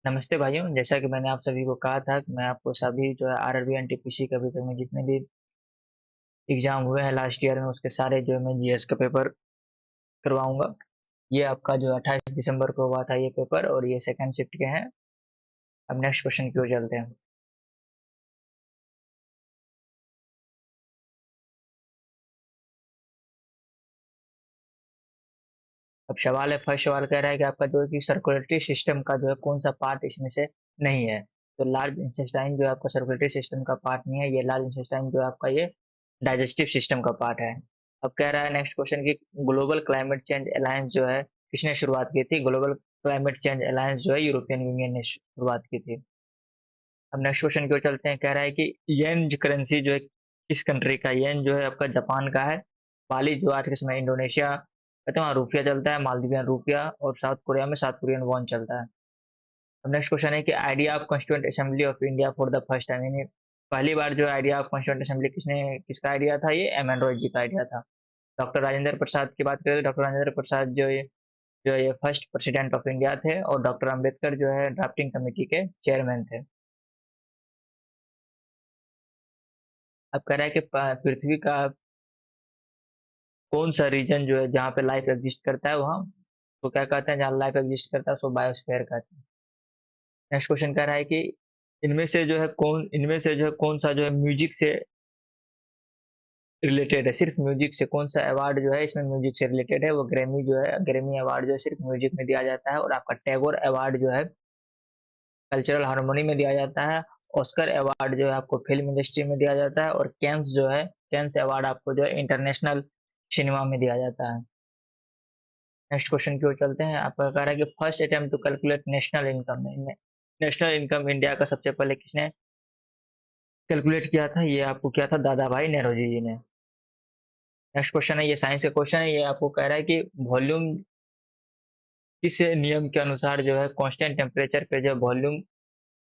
नमस्ते भाइयों, जैसा कि मैंने आप सभी को कहा था कि मैं आपको सभी जो है आरआरबी एनटीपीसी के अभी तक में जितने भी एग्जाम हुए हैं लास्ट ईयर में उसके सारे जो है मैं जीएस का पेपर करवाऊंगा। ये आपका जो 28 दिसंबर को हुआ था ये पेपर और ये सेकंड शिफ्ट के हैं। अब नेक्स्ट क्वेश्चन की ओर चलते हैं। अब सवाल है, फर्स्ट सवाल कह रहा है कि आपका जो है कि सर्कुलेटरी सिस्टम का जो है कौन सा पार्ट इसमें से नहीं है। तो लार्ज इंटेस्टाइन जो है आपका सर्कुलेटरी सिस्टम का पार्ट नहीं है। ये लार्ज इंटेस्टाइन जो है आपका ये डाइजेस्टिव सिस्टम का पार्ट है। अब कह रहा है नेक्स्ट क्वेश्चन की ग्लोबल क्लाइमेट चेंज अलायंस जो है किसने शुरुआत की थी। ग्लोबल क्लाइमेट चेंज अलायंस जो है यूरोपियन यूनियन ने शुरुआत की थी। अब नेक्स्ट क्वेश्चन की ओर चलते हैं। कह रहा है कि येन करेंसी जो है किस कंट्री का, येन जो है आपका जापान का है। बाली जो आज के समय इंडोनेशिया, कहते हैं वहाँ रुपया चलता है, मालदीवियन रुपया, और साउथ कोरिया में साउथ कोरियन वॉन चलता है। अब नेक्स्ट क्वेश्चन है कि idea of constituent assembly of India for the first time, यानी पहली बार जो आइडिया ऑफ कॉन्स्टिट्यूएंट असेंबली किसका आइडिया था, ये एम एन रॉय जी का आइडिया था। डॉक्टर राजेंद्र प्रसाद की बात करें तो डॉक्टर राजेंद्र प्रसाद जो ये फर्स्ट प्रेसिडेंट ऑफ इंडिया थे, और डॉक्टर अम्बेडकर जो है ड्राफ्टिंग कमेटी के चेयरमैन थे। अब कह रहा है कि पृथ्वी का कौन सा रीजन जो है जहाँ पे लाइफ एग्जिस्ट करता है वहाँ, तो क्या कहते हैं, जहाँ लाइफ एग्जिस्ट करता है उसको बायोस्फीयर कहते हैं। नेक्स्ट क्वेश्चन कह रहा है कि इनमें से जो है कौन सा जो है म्यूजिक से रिलेटेड है, सिर्फ म्यूजिक से। कौन सा अवार्ड जो है इसमें म्यूजिक से रिलेटेड है, वो ग्रैमी जो है, ग्रैमी अवार्ड जो है सिर्फ म्यूजिक में दिया जाता है। और आपका टैगोर अवार्ड जो है कल्चरल हार्मोनी में दिया जाता है। ऑस्कर अवार्ड जो है आपको फिल्म इंडस्ट्री में दिया जाता है। और कैंस अवार्ड आपको जो है इंटरनेशनल सिनेमा में दिया जाता है। नेक्स्ट क्वेश्चन की ओर चलते हैं। आपका कह रहा है कि first attempt to calculate national income, national income India का सबसे पहले किसने कैलकुलेट किया था, ये आपको किया था दादा भाई नौरोजी जी ने। नेक्स्ट क्वेश्चन है, ये साइंस का क्वेश्चन है। ये आपको कह रहा है कि वॉल्यूम किस नियम के अनुसार जो है कांस्टेंट टेम्परेचर पे जो वॉल्यूम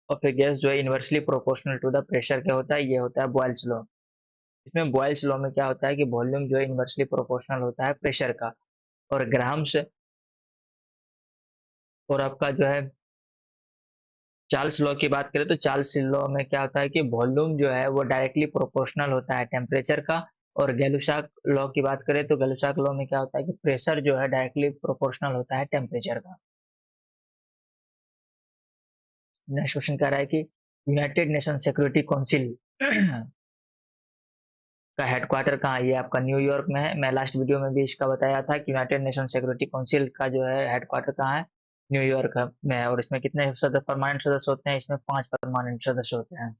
ऑफ ए गैस जो है inversely proportional to the pressure क्या होता है, ये होता है बॉयल्स लॉ। इसमें बॉयल्स लॉ में क्या होता है कि वॉल्यूम जो है इनवर्सली प्रोपोर्शनल होता है प्रेशर का। और ग्राम्स, और आपका जो है चार्ल्स लॉ की बात करें तो चार्ल्स लॉ में क्या होता है कि वॉल्यूम जो है वो डायरेक्टली प्रोपोर्शनल होता है टेम्परेचर का। और गैलुसाक लॉ की बात करें तो गैलुसाक लॉ में क्या होता है कि प्रेशर जो है डायरेक्टली प्रोपोर्शनल होता है टेम्परेचर का। नेक्स्ट क्वेश्चन कह रहा है कि यूनाइटेड नेशन सिक्योरिटी काउंसिल का हेडक्वार्टर कहाँ है, ये आपका न्यूयॉर्क में है। मैं लास्ट वीडियो में भी इसका बताया था कि यूनाइटेड नेशन सिक्योरिटी काउंसिल का जो है हेडक्वार्टर कहाँ है, न्यूयॉर्क में है। और इसमें कितने सदस्य, परमानेंट सदस्य होते हैं, इसमें 5 परमानेंट सदस्य होते हैं।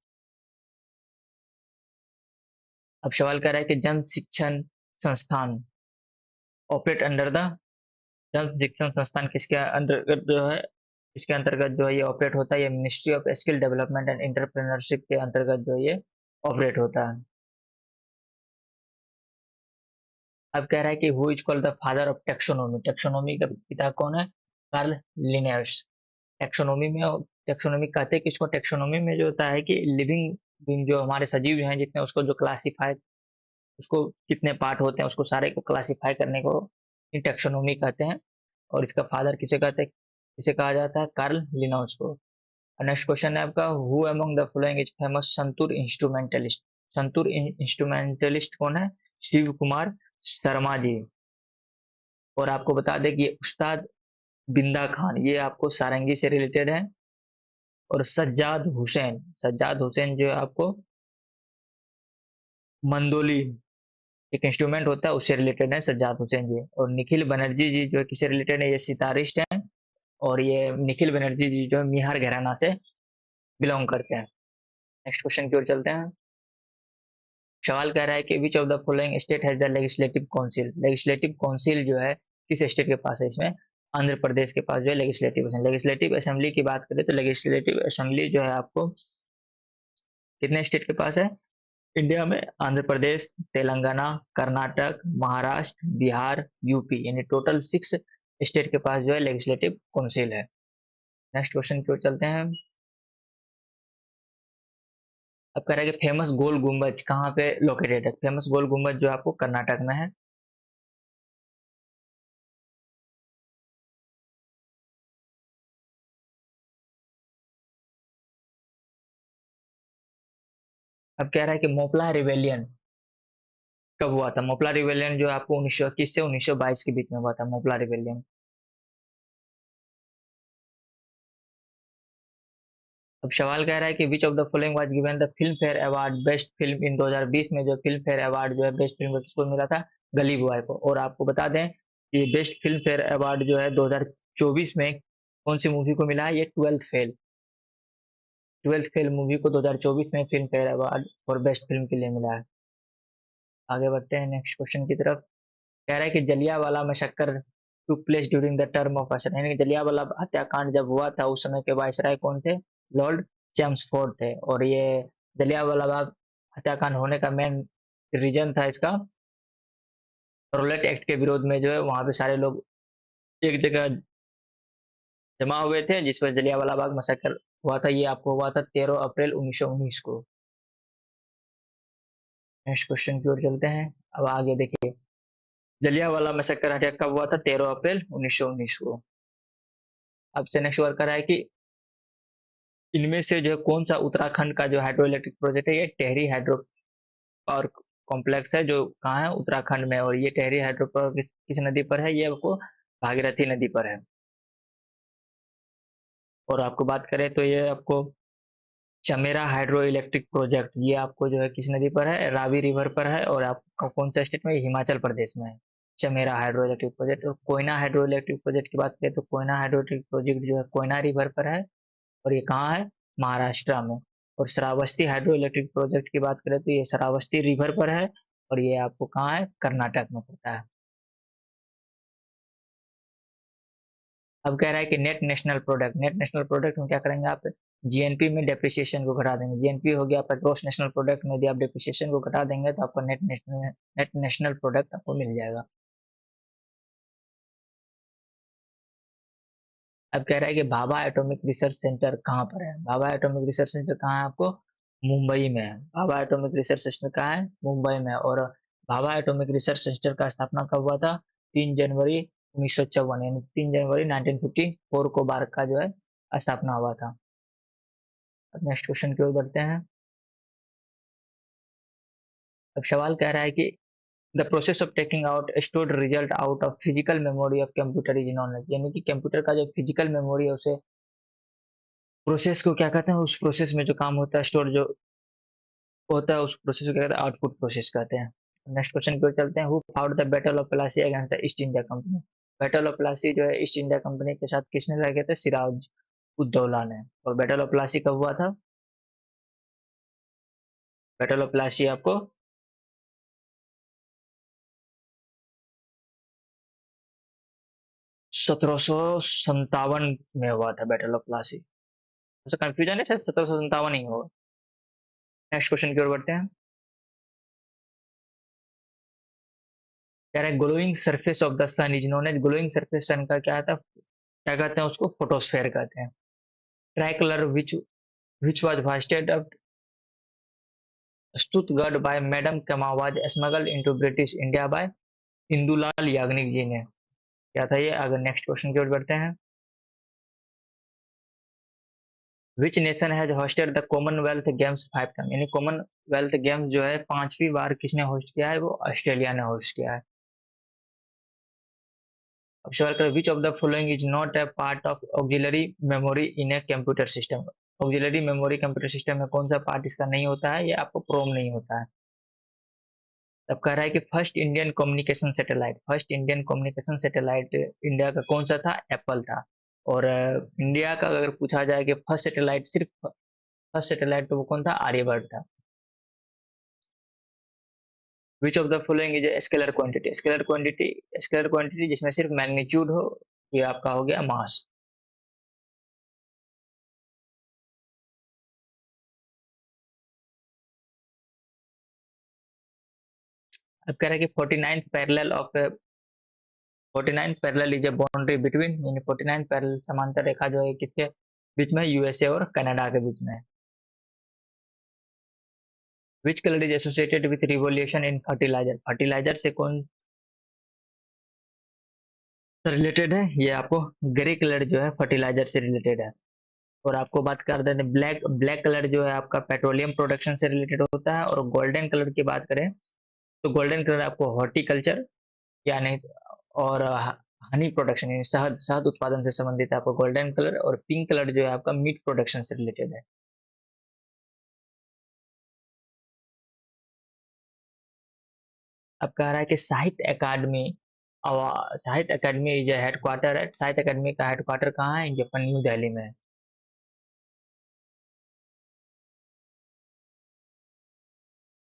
अब सवाल कर रहा है कि जन शिक्षण संस्थान ऑपरेट अंडर द, जन शिक्षण संस्थान किसके अंतर्गत जो है, इसके अंतर्गत जो है ये ऑपरेट होता है, ये ministry of skill development and entrepreneurship के अंतर्गत जो ये ऑपरेट होता है। अब कह रहा है कि who is called the father of taxonomy, taxonomy का पिता कौन है, कार्ल लिनेयर्स। टेक्सोनोमी में, टेक्सोनोमी कहते हैं किसको, टेक्सोनोमी में जो होता है कि लिविंग बींग जो हमारे सजीव हैं जितने, उसको जो क्लासिफाई, उसको कितने पार्ट होते हैं उसको सारे को क्लासिफाई करने को टेक्सोनोमी कहते हैं। और इसका फादर किसे कहते हैं, किसे कहा जाता है, कार्ल लिनोस को। नेक्स्ट क्वेश्चन है आपका, who among the following is famous santoor instrumentalist. Santoor instrumentalist कौन है, शिव कुमार शर्मा जी। और आपको बता दें कि ये उस्ताद बिंदा खान, ये आपको सारंगी से रिलेटेड है। और सज्जाद हुसैन जो है आपको मंदोली, एक इंस्ट्रूमेंट होता है उससे रिलेटेड है सज्जाद हुसैन जी। और निखिल बनर्जी जी जो है किससे रिलेटेड है, ये सितारिस्ट हैं। और ये निखिल बनर्जी जी जो है मिहार घराना से बिलोंग करते हैं। नेक्स्ट क्वेश्चन की ओर चलते हैं। सवाल कह रहा है कि विच of the following state has the legislative council, legislative council जो है किस स्टेट के पास है, इसमें आंध्र प्रदेश के पास जो है लेजिस्लेटिव असेंबली की बात करें तो लेजिस्लेटिव असेंबली जो है आपको कितने स्टेट के पास है इंडिया में, आंध्र प्रदेश, तेलंगाना, कर्नाटक, महाराष्ट्र, बिहार, यूपी, यानी टोटल 6 स्टेट के पास जो है लेजिस्लेटिव काउंसिल है। नेक्स्ट क्वेश्चन की ओर चलते हैं। अब कह रहा है कि फेमस गोल गुम्बज कहाँ पे लोकेटेड है, फेमस गोल गुम्बज जो आपको कर्नाटक में है। अब कह रहा है कि मोपला रिवेलियन कब हुआ था? मोपला रिवेलियन जो है आपको 1921 से 1922 के बीच में हुआ था, मोपला रिवेलियन। अब सवाल कह रहा है कि विच of the following was given the film fair award best film in 2020 में जो फिल्म फेयर अवार्ड जो है बेस्ट फिल्म किसको मिला था? गली बॉय को। और आपको बता दें कि बेस्ट फिल्म फेयर अवार्ड जो है 2024 में कौन सी मूवी को मिला है? ये ट्वेल्थ फेल मूवी को 2024 में फिल्म फेयर अवार्ड और बेस्ट फिल्म के लिए मिला है। आगे बढ़ते हैं नेक्स्ट क्वेश्चन की तरफ। कह रहा है कि Jallianwala massacre took place during the term of viceroy, यानी कि जलियांवाला हत्याकांड जब हुआ था उस समय के वायसराय कौन थे? लॉर्ड चेम्सफोर्ड थे। और ये जलियांवाला बाग हत्याकांड होने का मेन रीजन था इसका रोलेट एक्ट के विरोध में, जो है वहां पे सारे लोग एक जगह जमा हुए थे जिस पर जलियांवाला बाग मैसेकर हुआ था। ये आपको हुआ था 13 अप्रैल 1919 को। नेक्स्ट क्वेश्चन की ओर चलते हैं। अब आगे देखिए, जलियांवाला मैसेकर हत्या कब हुआ था? 13 अप्रैल 1919 को। अब से नेक्स्ट वर्कर है कि इनमें से जो है कौन सा उत्तराखंड का जो हाइड्रो इलेक्ट्रिक प्रोजेक्ट है? ये टेहरी हाइड्रो पावर कॉम्प्लेक्स है जो कहाँ है? उत्तराखंड में। और ये टेहरी हाइड्रो पावर किस नदी पर है? ये आपको भागीरथी नदी पर है। और आपको बात करें तो ये आपको चमेरा हाइड्रो इलेक्ट्रिक प्रोजेक्ट, ये आपको जो है किस नदी पर है? रावी रिवर पर है। और आपका कौन सा स्टेट में? हिमाचल प्रदेश में है चमेरा हाइड्रो इलेक्ट्रिक प्रोजेक्ट। और कोयना हाइड्रो इलेक्ट्रिक प्रोजेक्ट की बात करें तो कोयना हाइड्रो इलेक्ट्रिक प्रोजेक्ट जो है कोयना रिवर पर है और ये कहाँ है? महाराष्ट्र में। और श्रावस्ती हाइड्रो इलेक्ट्रिक प्रोजेक्ट की बात करें तो ये श्रावस्ती रिवर पर है और ये आपको कहाँ है? कर्नाटक में पड़ता है। अब कह रहा है कि नेट नेशनल प्रोडक्ट में क्या करेंगे आप? जीएनपी में डेप्रिसिएशन को घटा देंगे। जीएनपी हो गया आपका ग्रोस नेशनल प्रोडक्ट में, यदि आप डेप्रिसिएशन को घटा देंगे तो आपका नेट नेशनल प्रोडक्ट आपको मिल जाएगा। अब कह रहा है कि भाभा एटॉमिक रिसर्च सेंटर कहाँ पर है? भाभा एटॉमिक रिसर्च सेंटर कहाँ है आपको? मुंबई में है। भाभा एटॉमिक रिसर्च सेंटर कहाँ है? मुंबई में। और भाभा एटॉमिक रिसर्च सेंटर का स्थापना कब हुआ था? 3 जनवरी 1954, यानी 3 जनवरी 1954 को भारत का जो है स्थापना हुआ था। अब नेक्स्ट क्वेश्चन की ओर बढ़ते हैं। अब सवाल कह रहा है कि the process of taking out stored result out of physical memory of computer is known as, यानी कि कंप्यूटर का जो फिजिकल मेमोरी है उसे प्रोसेस को क्या कहते हैं? उस प्रोसेस में जो काम होता है स्टोर जो होता है उस प्रोसेस को क्या कहते हैं? आउटपुट प्रोसेस कहते हैं। नेक्स्ट क्वेश्चन की ओर चलते हैं। Who found the battle of Plassey against the east India company? Battle of Plassey जो है ईस्ट इंडिया कंपनी के साथ किसने लड़े थे? सिराज उद्दौला ने। और बैटल ऑफ प्लासी कब हुआ था? बैटल ऑफ प्लासी आपको 1757 में हुआ था बैटल ऑफ प्लासी। ऐसा कंफ्यूजन है, शायद 1757 ही होगा। नेक्स्ट क्वेश्चन की ओर बढ़ते हैं। कह रहे हैं glowing surface of the sun is known as, glowing surface sun का क्या था? क्या कहते हैं उसको? फोटोस्फेयर कहते हैं। Tricolour which was hoisted Stuttgart by Madame Kama was smuggled into British India by Indulal Yagnik ji ने। क्या था ये? अगर नेक्स्ट क्वेश्चन की ओर बढ़ते हैं। Which nation has hosted the Commonwealth games 5 time, यानी कॉमनवेल्थ गेम्स जो है 5वीं बार किसने होस्ट किया है? वो ऑस्ट्रेलिया ने होस्ट किया है। अब सवाल करें विच of the following is not a part of auxiliary memory in a computer system? Auxiliary memory computer system में कौन सा पार्ट इसका नहीं होता है? ये आपको प्रोम नहीं होता है। तब कह रहा है कि first Indian communication satellite India का कौन सा था? एप्पल था। और इंडिया का अगर पूछा जाए कि फर्स्ट सैटेलाइट तो वो कौन था? आर्यभट्ट था। विच of the following is scalar quantity? Scalar quantity जिसमें सिर्फ मैग्नीट्यूड हो, ये आपका हो गया मास। अब कह रहा है कि 49th parallel is a boundary between, यानी 49th पैरेलल समांतर रेखा जो है किसके बीच में? यूएसए और कनाडा के बीच में है। Which colour is associated with revolution in fertiliser? Fertiliser से कौन रिलेटेड है? ये आपको ग्रे कलर जो है फर्टिलाइजर से रिलेटेड है। और आपको बात कर देते हैं ब्लैक ब्लैक कलर जो है आपका पेट्रोलियम प्रोडक्शन से रिलेटेड होता है, और गोल्डन कलर की बात करें तो गोल्डन कलर आपको हॉर्टिकल्चर यानी और हनी प्रोडक्शन यानी शहद शहद उत्पादन से संबंधित है आपको गोल्डन कलर, और पिंक कलर जो है आपका मीट प्रोडक्शन से रिलेटेड है। अब कह रहा है कि साहित्य अकादमी जो हेडक्वार्टर है, साहित्य अकादमी का हेडक्वार्टर कहाँ है? ये अपन न्यू दिल्ली में है।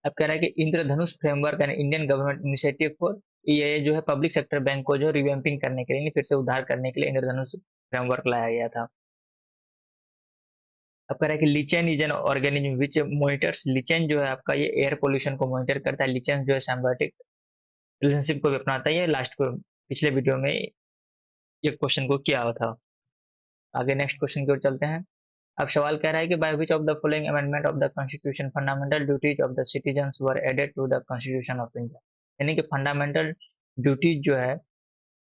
अब कह रहा है कि Indradhanush framework and Indian government initiative for, ये जो है पब्लिक सेक्टर बैंक को जो रिवैम्पिंग करने के लिए, फिर से उद्धार करने के लिए इंद्रधनुष फ्रेमवर्क लाया गया था। अब कह रहा है कि lichen is an organism which monitors, lichen जो है आपका ये एयर पोल्यूशन को मॉनिटर करता है। लिचेन जो है सिम्बायोटिक रिलेशनशिप को भी अपनाता है। ये लास्ट को पिछले वीडियो में ये क्वेश्चन को किया हुआ था। आगे नेक्स्ट क्वेश्चन की ओर चलते हैं। अब सवाल कह रहा है कि by which of the following amendment of the constitution fundamental duties of the citizens were added to the constitution of India, यानी कि फंडामेंटल ड्यूटीज जो है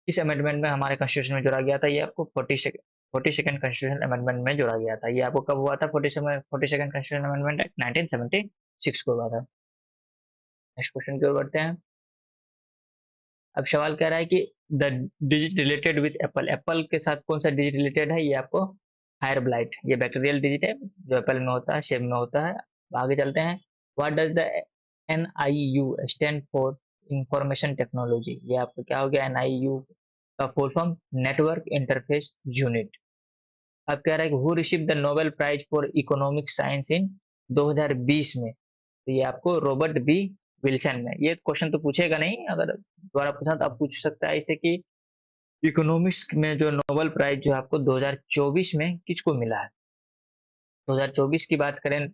इस अमेंडमेंट में हमारे कॉन्स्टिट्यूशन में जोड़ा गया था। ये आपको 42nd कॉन्स्टिट्यूशन अमेंडमेंट में जोड़ा गया था। ये आपको कब हुआ था? 42nd कॉन्स्टिट्यूशन अमेंडमेंट एक्ट 1976 को हुआ था। नेक्स्ट क्वेश्चन की ओर बढ़ते हैं। अब सवाल कह रहा है कि the digit related with Apple, Apple के साथ कौन सा डिजिट रिलेटेड है? ये आपको हायर ब्लाइट, ये बैक्टीरियल डिजिट है जो एप्पल में होता है, सेब में होता है। आगे चलते हैं। What does the NIU stand for? Information technology. ये आपको क्या हो गया? NIU का full form network interface unit. अब कह रहा है कि who receive the Nobel prize for economic science in 2020 में? तो ये आपको रॉबर्ट बी विल्सन में। ये क्वेश्चन तो पूछेगा नहीं, अगर दोबारा पूछा तो आप पूछ सकता है इसे कि इकोनॉमिक्स में जो नोबेल प्राइज जो आपको 2024 में किसको मिला है? 2024 की बात करें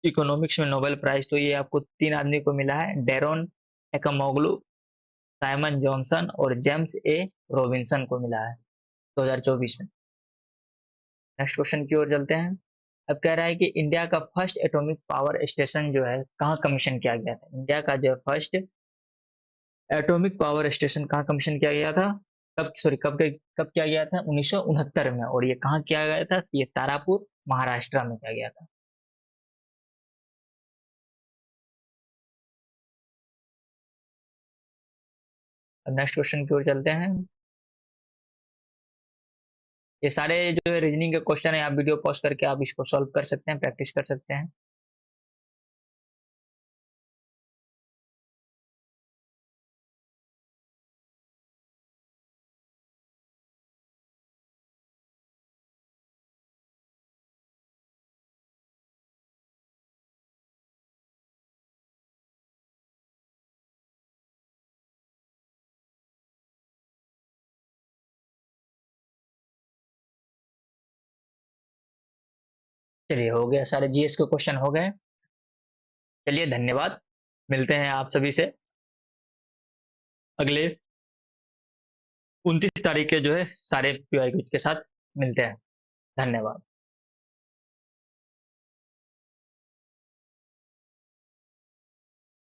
इकोनॉमिक्स में नोबेल प्राइज, तो ये आपको 3 आदमी को मिला है। डेरोन एक्मोग्लू, साइमन जॉनसन और जेम्स ए रॉबिन्सन को मिला है 2024 में। नेक्स्ट क्वेश्चन की ओर चलते हैं। अब कह रहा है कि इंडिया का फर्स्ट एटॉमिक पावर स्टेशन जो है कहाँ कमीशन किया गया था? इंडिया का जो फर्स्ट एटॉमिक पावर स्टेशन कहाँ कमीशन किया गया था? कब किया गया था? 1969 में। और ये कहाँ किया गया था? ये तारापुर महाराष्ट्र में किया गया था। अब नेक्स्ट क्वेश्चन की ओर चलते हैं। ये सारे जो है रीजनिंग के क्वेश्चन है, आप वीडियो पॉज करके आप इसको सॉल्व कर सकते हैं, प्रैक्टिस कर सकते हैं। चलिए हो गया, सारे GS के क्वेश्चन हो गए। चलिए धन्यवाद, मिलते हैं आप सभी से अगले 29 तारीख के जो है सारे PY के साथ मिलते हैं। धन्यवाद।